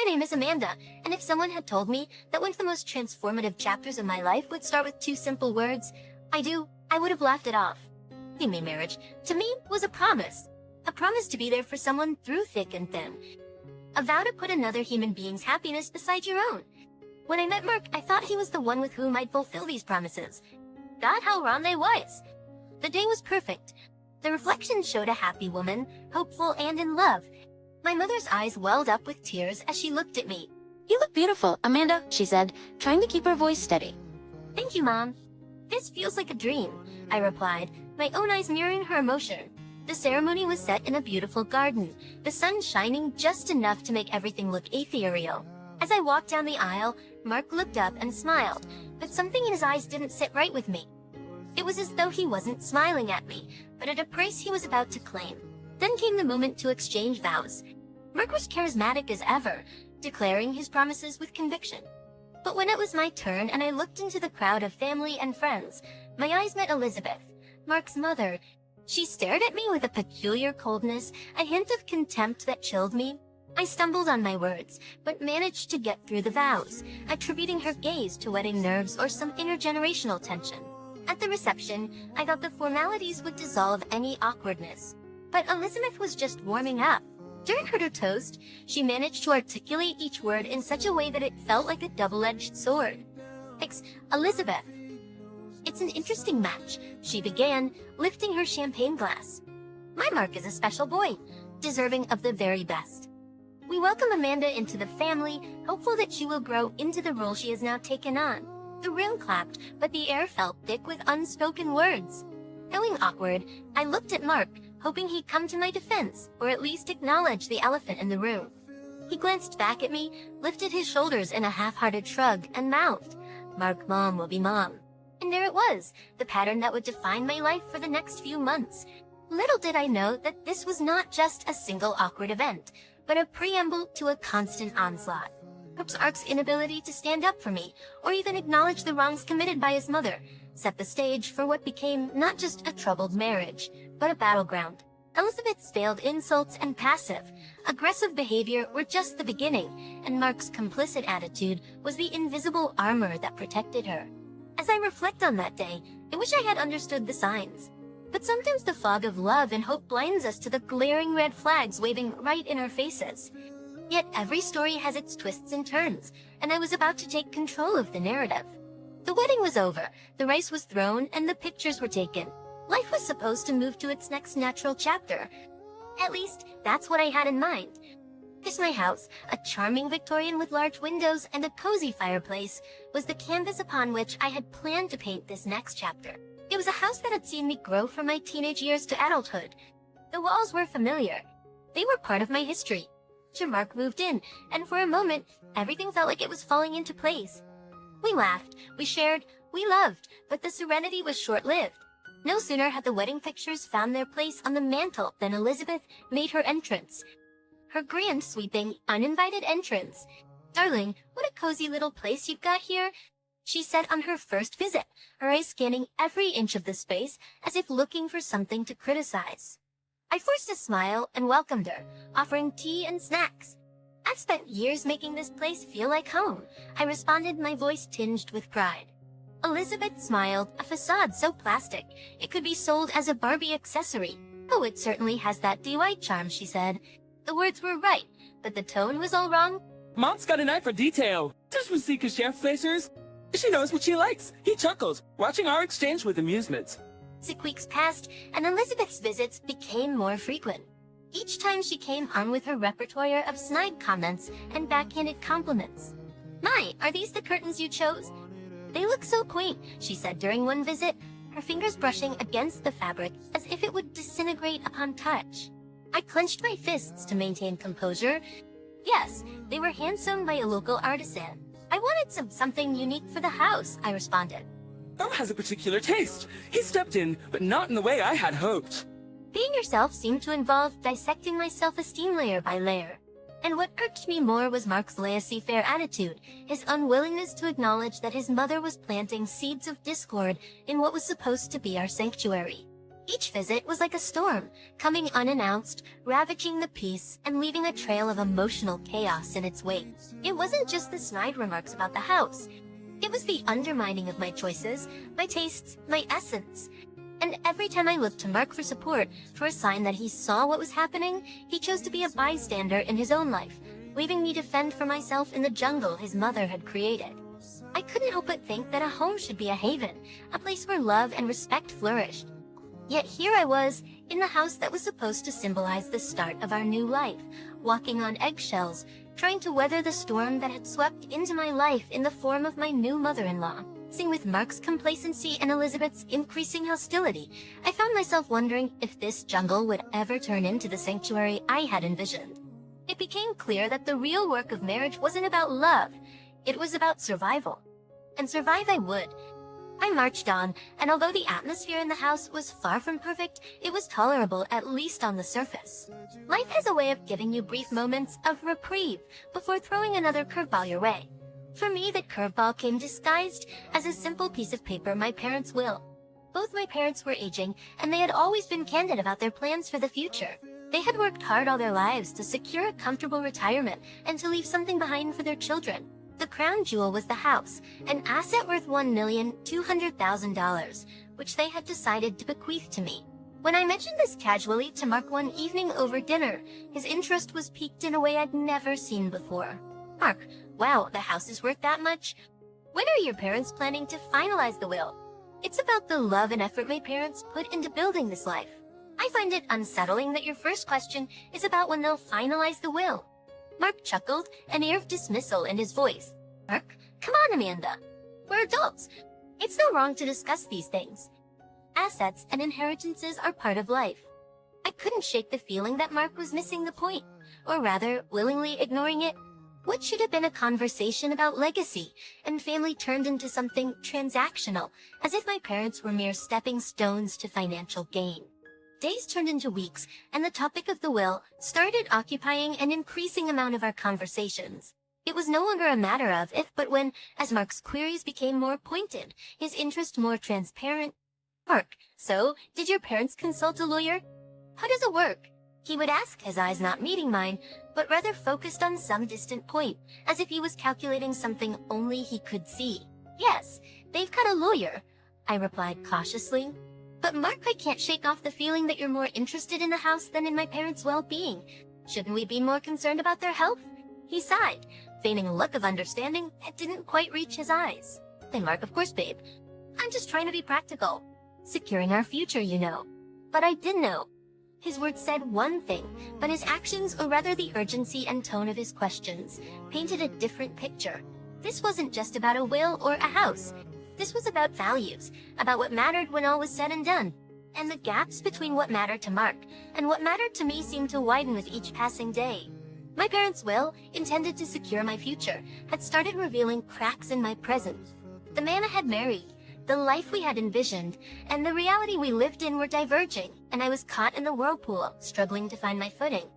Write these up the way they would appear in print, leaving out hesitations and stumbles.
name is Amanda, and if someone had told me that one of the most transformative chapters of my life would start with two simple words, I do, I would have laughed it off. My marriage, to me, was a promise. A promise to be there for someone through thick and thin. A vow to put another human being's happiness beside your own. When I met Mark, I thought he was the one with whom I'd fulfill these promises. God, how wrong I was. The day was perfect. The reflection showed a happy woman, hopeful and in love. My mother's eyes welled up with tears as she looked at me. "You look beautiful, Amanda," she said, trying to keep her voice steady. "Thank you, Mom. This feels like a dream," I replied, my own eyes mirroring her emotion. The ceremony was set in a beautiful garden, the sun shining just enough to make everything look ethereal. As I walked down the aisle, Mark looked up and smiled, but something in his eyes didn't sit right with me. It was as though he wasn't smiling at me, but at a price he was about to claim. Then came the moment to exchange vows. Mark was charismatic as ever, declaring his promises with conviction. But when it was my turn and I looked into the crowd of family and friends, my eyes met Elizabeth, Mark's mother. She stared at me with a peculiar coldness, a hint of contempt that chilled me. I stumbled on my words, but managed to get through the vows, attributing her gaze to wedding nerves or some intergenerational tension. At the reception, I thought the formalities would dissolve any awkwardness. But Elizabeth was just warming up. During her toast, she managed to articulate each word in such a way that it felt like a double-edged sword. Elizabeth. "It's an interesting match," she began, lifting her champagne glass. "My Mark is a special boy, deserving of the very best. We welcome Amanda into the family, hopeful that she will grow into the role she has now taken on." The room clapped, but the air felt thick with unspoken words. Feeling awkward, I looked at Mark, hoping he'd come to my defense, or at least acknowledge the elephant in the room. He glanced back at me, lifted his shoulders in a half-hearted shrug, and mouthed, "Mark, Mom will be Mom." And there it was, the pattern that would define my life for the next few months. Little did I know that this was not just a single awkward event, but a preamble to a constant onslaught. Mark's inability to stand up for me, or even acknowledge the wrongs committed by his mother, set the stage for what became not just a troubled marriage, but a battleground. Elizabeth's veiled insults and passive-aggressive behavior were just the beginning, and Mark's complicit attitude was the invisible armor that protected her. As I reflect on that day, I wish I had understood the signs. But sometimes the fog of love and hope blinds us to the glaring red flags waving right in our faces. Yet every story has its twists and turns, and I was about to take control of the narrative. The wedding was over, the rice was thrown, and the pictures were taken. Life was supposed to move to its next natural chapter. At least, that's what I had in mind. This my house, a charming Victorian with large windows and a cozy fireplace, was the canvas upon which I had planned to paint this next chapter. It was a house that had seen me grow from my teenage years to adulthood. The walls were familiar. They were part of my history. Mark moved in, and for a moment, everything felt like it was falling into place. We laughed, we shared, we loved, but the serenity was short-lived. No sooner had the wedding pictures found their place on the mantel than Elizabeth made her entrance. Her grand, sweeping, uninvited entrance. "Darling, what a cozy little place you've got here," she said on her first visit, her eyes scanning every inch of the space as if looking for something to criticize. I forced a smile and welcomed her, offering tea and snacks. "I've spent years making this place feel like home," I responded, my voice tinged with pride. Elizabeth smiled, a facade so plastic, it could be sold as a Barbie accessory. "Oh, it certainly has that DIY charm," she said. The words were right, but the tone was all wrong. "Mom's got an eye for detail. Just with Zika chef placers. She knows what she likes." He chuckled, watching our exchange with amusement. 6 weeks passed, and Elizabeth's visits became more frequent. Each time she came armed with her repertoire of snide comments and backhanded compliments. "My, are these the curtains you chose? They look so quaint," she said during one visit, her fingers brushing against the fabric as if it would disintegrate upon touch. I clenched my fists to maintain composure. "Yes, they were hand-sewn by a local artisan. I wanted something unique for the house," I responded. "Mom has a particular taste. He stepped in, but not in the way I had hoped." Being yourself seemed to involve dissecting my self-esteem layer by layer. And what irked me more was Mark's laissez-faire attitude, his unwillingness to acknowledge that his mother was planting seeds of discord in what was supposed to be our sanctuary. Each visit was like a storm, coming unannounced, ravaging the peace, and leaving a trail of emotional chaos in its wake. It wasn't just the snide remarks about the house. It was the undermining of my choices, my tastes, my essence. And every time I looked to Mark for support, for a sign that he saw what was happening, he chose to be a bystander in his own life, leaving me to fend for myself in the jungle his mother had created. I couldn't help but think that a home should be a haven, a place where love and respect flourished. Yet here I was, in the house that was supposed to symbolize the start of our new life, walking on eggshells, trying to weather the storm that had swept into my life in the form of my new mother-in-law. Seeing with Mark's complacency and Elizabeth's increasing hostility, I found myself wondering if this jungle would ever turn into the sanctuary I had envisioned. It became clear that the real work of marriage wasn't about love, it was about survival. And survive I would. I marched on, and although the atmosphere in the house was far from perfect, it was tolerable, at least on the surface. Life has a way of giving you brief moments of reprieve before throwing another curveball your way. For me, that curveball came disguised as a simple piece of paper, my parents' will. Both my parents were aging, and they had always been candid about their plans for the future. They had worked hard all their lives to secure a comfortable retirement and to leave something behind for their children. The crown jewel was the house, an asset worth $1,200,000, which they had decided to bequeath to me. When I mentioned this casually to Mark one evening over dinner, his interest was piqued in a way I'd never seen before. Mark, wow, the house is worth that much? When are your parents planning to finalize the will? It's about the love and effort my parents put into building this life. I find it unsettling that your first question is about when they'll finalize the will. Mark chuckled, an air of dismissal in his voice. Mark, come on, Amanda. We're adults. It's no wrong to discuss these things. Assets and inheritances are part of life. I couldn't shake the feeling that Mark was missing the point, or rather, willingly ignoring it. What should have been a conversation about legacy and family turned into something transactional, as if my parents were mere stepping stones to financial gain. Days turned into weeks, and the topic of the will started occupying an increasing amount of our conversations. It was no longer a matter of if but when, as Mark's queries became more pointed, his interest more transparent. Mark, so, did your parents consult a lawyer? How does it work? He would ask, his eyes not meeting mine, but rather focused on some distant point, as if he was calculating something only he could see. Yes, they've got a lawyer, I replied cautiously. But Mark, I can't shake off the feeling that you're more interested in the house than in my parents' well-being. Shouldn't we be more concerned about their health? He sighed, feigning a look of understanding that didn't quite reach his eyes. Then Mark, of course, babe. I'm just trying to be practical. Securing our future, you know. But I did know. His words said one thing, but his actions, or rather the urgency and tone of his questions, painted a different picture. This wasn't just about a will or a house. This was about values, about what mattered when all was said and done. And the gaps between what mattered to Mark and what mattered to me seemed to widen with each passing day. My parents' will, intended to secure my future, had started revealing cracks in my present. The man I had married, the life we had envisioned, and the reality we lived in were diverging, and I was caught in the whirlpool, struggling to find my footing.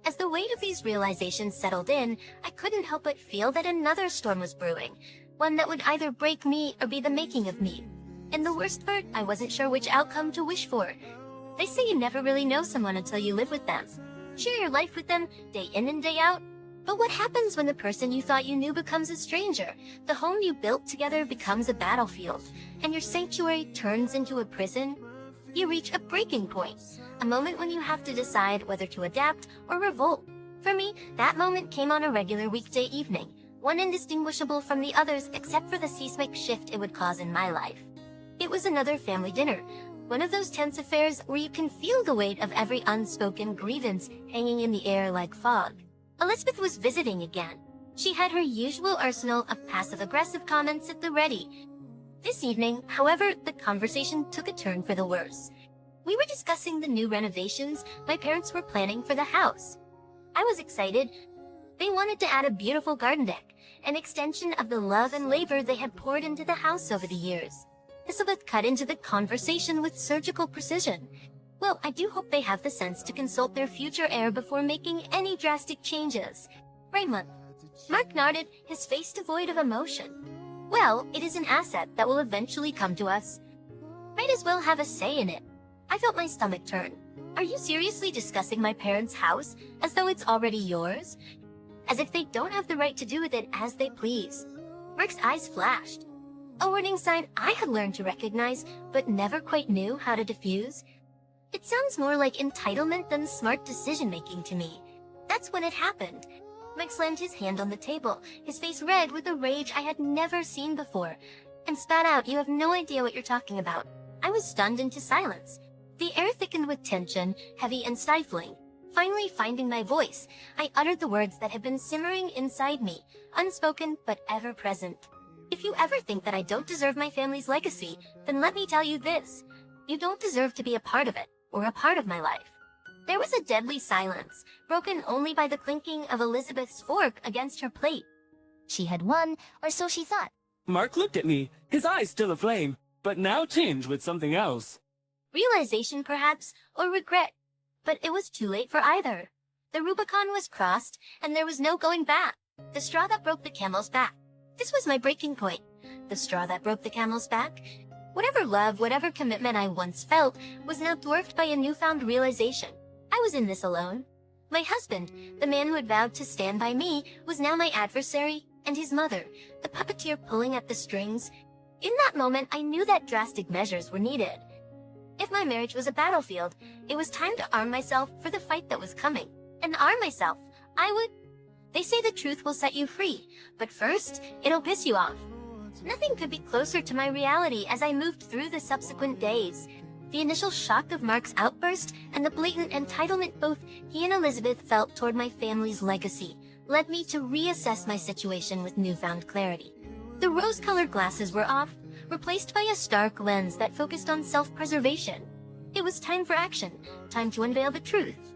As the weight of these realizations settled in, I couldn't help but feel that another storm was brewing, one that would either break me or be the making of me. And the worst part, I wasn't sure which outcome to wish for. They say you never really know someone until you live with them. Share your life with them, day in and day out. But what happens when the person you thought you knew becomes a stranger? The home you built together becomes a battlefield, and your sanctuary turns into a prison? You reach a breaking point, a moment when you have to decide whether to adapt or revolt. For me, that moment came on a regular weekday evening, one indistinguishable from the others except for the seismic shift it would cause in my life. It was another family dinner, one of those tense affairs where you can feel the weight of every unspoken grievance hanging in the air like fog. Elizabeth was visiting again. She had her usual arsenal of passive-aggressive comments at the ready. This evening, however, the conversation took a turn for the worse. We were discussing the new renovations my parents were planning for the house. I was excited. They wanted to add a beautiful garden deck, an extension of the love and labor they had poured into the house over the years. Elizabeth cut into the conversation with surgical precision. Well, I do hope they have the sense to consult their future heir before making any drastic changes. Right, Mark? Mark nodded, his face devoid of emotion. Well, it is an asset that will eventually come to us. Might as well have a say in it. I felt my stomach turn. Are you seriously discussing my parents' house as though it's already yours? As if they don't have the right to do with it as they please. Mark's eyes flashed. A warning sign I had learned to recognize, but never quite knew how to diffuse. It sounds more like entitlement than smart decision-making to me. That's when it happened. Mike slammed his hand on the table, his face red with a rage I had never seen before, and spat out, "You have no idea what you're talking about." I was stunned into silence. The air thickened with tension, heavy and stifling. Finally finding my voice, I uttered the words that had been simmering inside me, unspoken but ever present. If you ever think that I don't deserve my family's legacy, then let me tell you this. You don't deserve to be a part of it, or a part of my life. There was a deadly silence, broken only by the clinking of Elizabeth's fork against her plate. She had won, or so she thought. Mark looked at me, his eyes still aflame, but now tinged with something else. Realization, perhaps, or regret. But it was too late for either. The Rubicon was crossed, and there was no going back. The straw that broke the camel's back. This was my breaking point. The straw that broke the camel's back. Whatever love, whatever commitment I once felt, was now dwarfed by a newfound realization. I was in this alone. My husband, the man who had vowed to stand by me, was now my adversary, and his mother, the puppeteer pulling at the strings. In that moment, I knew that drastic measures were needed. If my marriage was a battlefield, it was time to arm myself for the fight that was coming. And arm myself. They say the truth will set you free, but first, it'll piss you off. Nothing could be closer to my reality as I moved through the subsequent days. The initial shock of Mark's outburst and the blatant entitlement both he and Elizabeth felt toward my family's legacy led me to reassess my situation with newfound clarity. The rose-colored glasses were off, replaced by a stark lens that focused on self-preservation. It was time for action, time to unveil the truth.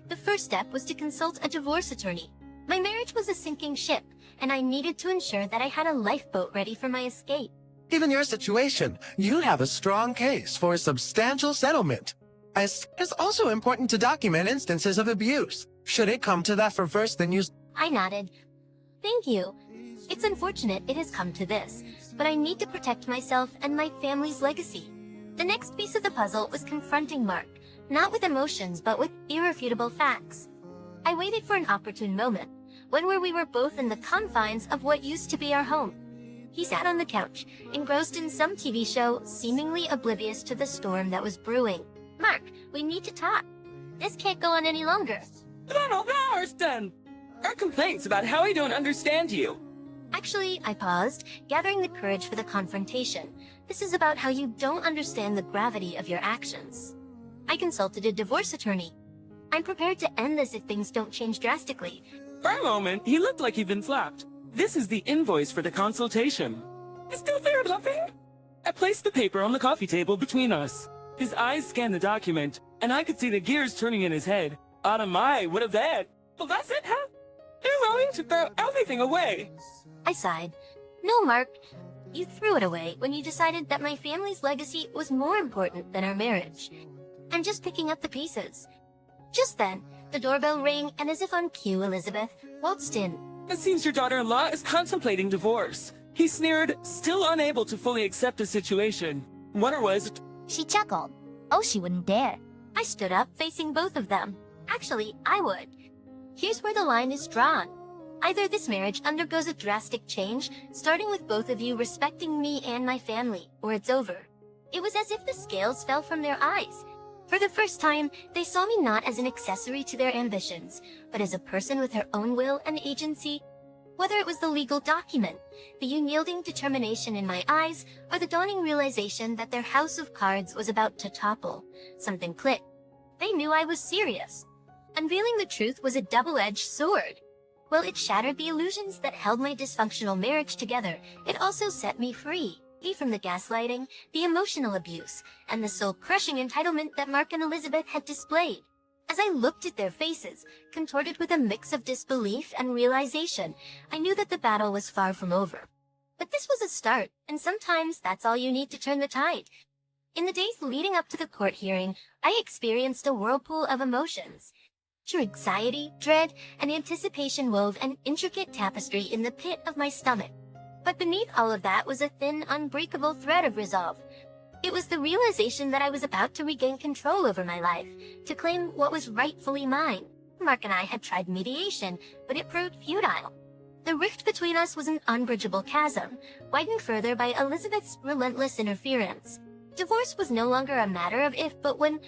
The first step was to consult a divorce attorney. My marriage was a sinking ship, and I needed to ensure that I had a lifeboat ready for my escape. Given your situation, you have a strong case for a substantial settlement. It's also important to document instances of abuse. Should it come to that for first, then use... I nodded. Thank you. It's unfortunate it has come to this, but I need to protect myself and my family's legacy. The next piece of the puzzle was confronting Mark, not with emotions but with irrefutable facts. I waited for an opportune moment, one where we were both in the confines of what used to be our home. He sat on the couch, engrossed in some TV show, seemingly oblivious to the storm that was brewing. "Mark, we need to talk. This can't go on any longer." Donald Marston! Our complaints about how we don't understand you. Actually, I paused, gathering the courage for the confrontation. This is about how you don't understand the gravity of your actions. I consulted a divorce attorney. I'm prepared to end this if things don't change drastically. For a moment, he looked like he'd been slapped. This is the invoice for the consultation. Is still there, loving? I placed the paper on the coffee table between us. His eyes scanned the document, and I could see the gears turning in his head. Autumn, what of that? Well, that's it, huh? You're willing to throw everything away. I sighed. No, Mark. You threw it away when you decided that my family's legacy was more important than our marriage. I'm just picking up the pieces. Just then, the doorbell rang, and as if on cue, Elizabeth waltzed in. It seems your daughter-in-law is contemplating divorce. He sneered, still unable to fully accept the situation. Wonder was... She chuckled. Oh, she wouldn't dare. I stood up, facing both of them. Actually, I would. Here's where the line is drawn. Either this marriage undergoes a drastic change, starting with both of you respecting me and my family, or it's over. It was as if the scales fell from their eyes. For the first time, they saw me not as an accessory to their ambitions, but as a person with her own will and agency. Whether it was the legal document, the unyielding determination in my eyes, or the dawning realization that their house of cards was about to topple, something clicked. They knew I was serious. Unveiling the truth was a double-edged sword. While it shattered the illusions that held my dysfunctional marriage together, it also set me free from the gaslighting, the emotional abuse, and the soul-crushing entitlement that Mark and Elizabeth had displayed. As I looked at their faces, contorted with a mix of disbelief and realization, I knew that the battle was far from over. But this was a start, and sometimes that's all you need to turn the tide. In the days leading up to the court hearing, I experienced a whirlpool of emotions. Anxiety, dread, and anticipation wove an intricate tapestry in the pit of my stomach. But beneath all of that was a thin, unbreakable thread of resolve. It was the realization that I was about to regain control over my life, to claim what was rightfully mine. Mark and I had tried mediation, but it proved futile. The rift between us was an unbridgeable chasm, widened further by Elizabeth's relentless interference. Divorce was no longer a matter of if but when,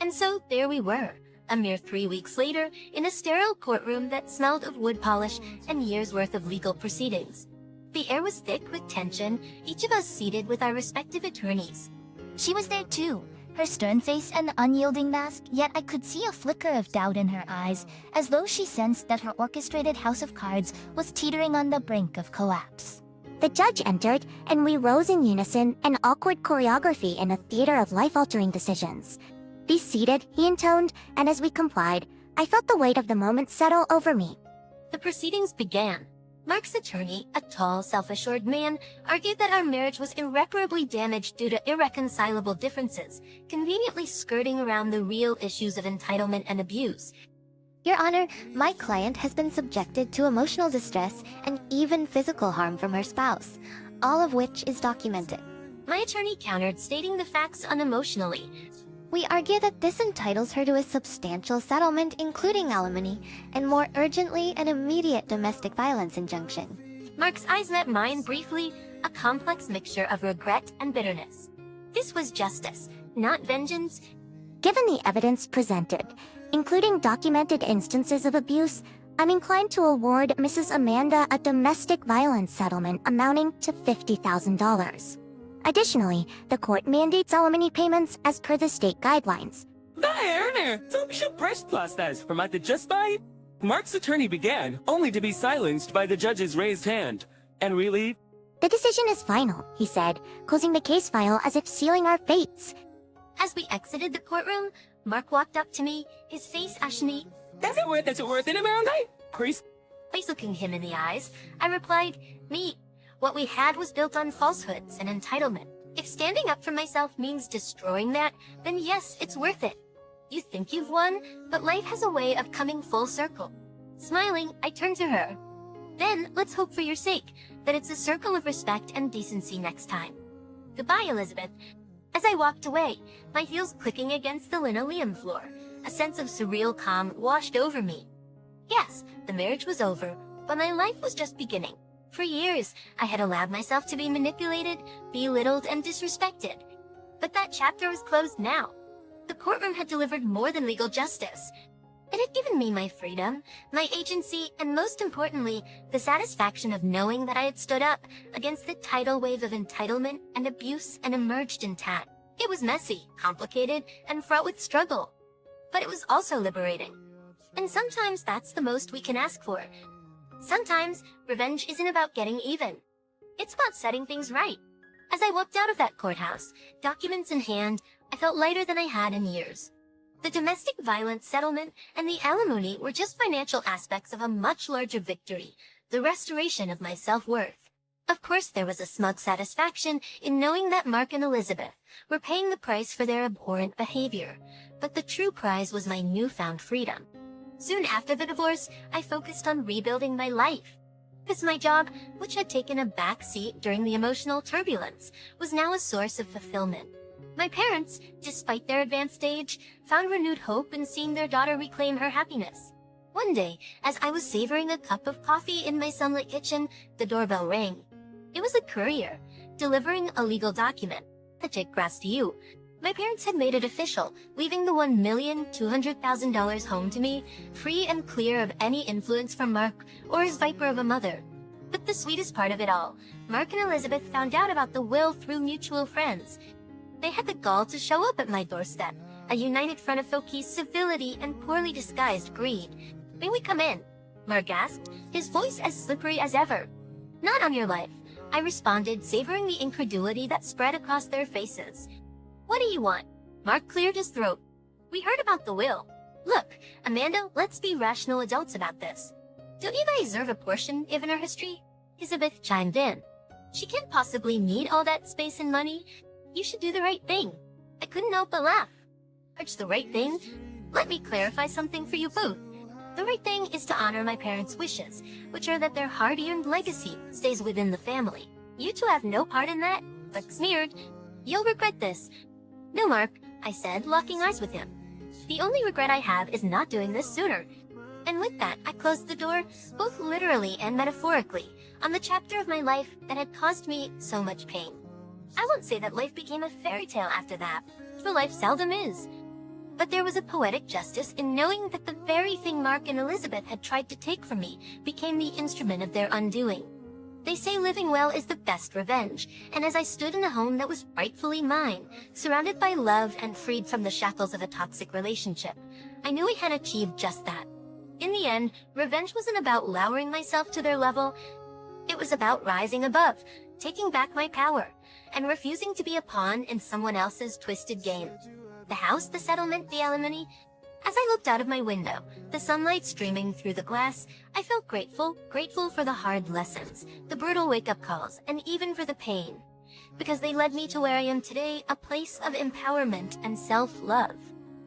and so there we were, a mere 3 weeks later, in a sterile courtroom that smelled of wood polish and years' worth of legal proceedings. The air was thick with tension, each of us seated with our respective attorneys. She was there too, her stern face and unyielding mask, yet I could see a flicker of doubt in her eyes, as though she sensed that her orchestrated house of cards was teetering on the brink of collapse. The judge entered, and we rose in unison, an awkward choreography in a theater of life-altering decisions. "Be seated," he intoned, and as we complied, I felt the weight of the moment settle over me. The proceedings began. Mark's attorney, a tall, self-assured man, argued that our marriage was irreparably damaged due to irreconcilable differences, conveniently skirting around the real issues of entitlement and abuse. Your Honor, my client has been subjected to emotional distress and even physical harm from her spouse, all of which is documented. My attorney countered, stating the facts unemotionally. We argue that this entitles her to a substantial settlement, including alimony, and more urgently, an immediate domestic violence injunction. Mark's eyes met mine briefly, a complex mixture of regret and bitterness. This was justice, not vengeance. Given the evidence presented, including documented instances of abuse, I'm inclined to award Mrs. Amanda a domestic violence settlement amounting to $50,000. Additionally, the court mandates alimony payments as per the state guidelines. So we should breastplast das vermeinte just by... Mark's attorney began, only to be silenced by the judge's raised hand. And really... The decision is final, he said, closing the case file as if sealing our fates. As we exited the courtroom, Mark walked up to me, his face asheny. That's it worth it, Amanda? Chris? Face looking him in the eyes, I replied, "Me. What we had was built on falsehoods and entitlement. If standing up for myself means destroying that, then yes, it's worth it. You think you've won, but life has a way of coming full circle." Smiling, I turned to her. "Then, let's hope for your sake, that it's a circle of respect and decency next time. Goodbye, Elizabeth." As I walked away, my heels clicking against the linoleum floor, a sense of surreal calm washed over me. Yes, the marriage was over, but my life was just beginning. For years, I had allowed myself to be manipulated, belittled, and disrespected. But that chapter was closed now. The courtroom had delivered more than legal justice. It had given me my freedom, my agency, and most importantly, the satisfaction of knowing that I had stood up against the tidal wave of entitlement and abuse and emerged intact. It was messy, complicated, and fraught with struggle. But it was also liberating. And sometimes that's the most we can ask for. Sometimes, revenge isn't about getting even. It's about setting things right. As I walked out of that courthouse, documents in hand, I felt lighter than I had in years. The domestic violence settlement and the alimony were just financial aspects of a much larger victory, the restoration of my self-worth. Of course, there was a smug satisfaction in knowing that Mark and Elizabeth were paying the price for their abhorrent behavior, but the true prize was my newfound freedom. Soon after the divorce, I focused on rebuilding my life. Because my job, which had taken a back seat during the emotional turbulence, was now a source of fulfillment. My parents, despite their advanced age, found renewed hope in seeing their daughter reclaim her happiness. One day, as I was savoring a cup of coffee in my sunlit kitchen, the doorbell rang. It was a courier, delivering a legal document. A tick grass to you. My parents had made it official, leaving the $1,200,000 home to me, free and clear of any influence from Mark or his viper of a mother. But the sweetest part of it all, Mark and Elizabeth found out about the will through mutual friends. They had the gall to show up at my doorstep, a united front of folky's civility and poorly disguised greed. "May we come in?" Mark asked, his voice as slippery as ever. "Not on your life," I responded, savoring the incredulity that spread across their faces. "What do you want?" Mark cleared his throat. "We heard about the will. Look, Amanda, let's be rational adults about this. Don't Eva deserve a portion, given her history?" Elizabeth chimed in. "She can't possibly need all that space and money. You should do the right thing." I couldn't help but laugh. "It's the right thing? Let me clarify something for you both. The right thing is to honor my parents' wishes, which are that their hard-earned legacy stays within the family. You two have no part in that, but smeared. You'll regret this. No, Mark, I said, locking eyes with him. The only regret I have is not doing this sooner. And with that, I closed the door, both literally and metaphorically, on the chapter of my life that had caused me so much pain. I won't say that life became a fairy tale after that, for life seldom is. But there was a poetic justice in knowing that the very thing Mark and Elizabeth had tried to take from me became the instrument of their undoing. They say living well is the best revenge, and as I stood in a home that was rightfully mine, surrounded by love and freed from the shackles of a toxic relationship, I knew I had achieved just that. In the end, revenge wasn't about lowering myself to their level. It was about rising above, taking back my power, and refusing to be a pawn in someone else's twisted game. The house, the settlement, the alimony. As I looked out of my window, the sunlight streaming through the glass, I felt grateful for the hard lessons, the brutal wake-up calls, and even for the pain. Because they led me to where I am today, a place of empowerment and self-love.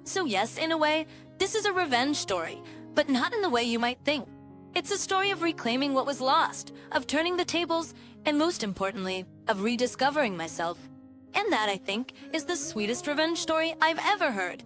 So yes, in a way, this is a revenge story, but not in the way you might think. It's a story of reclaiming what was lost, of turning the tables, and most importantly, of rediscovering myself. And that, I think, is the sweetest revenge story I've ever heard.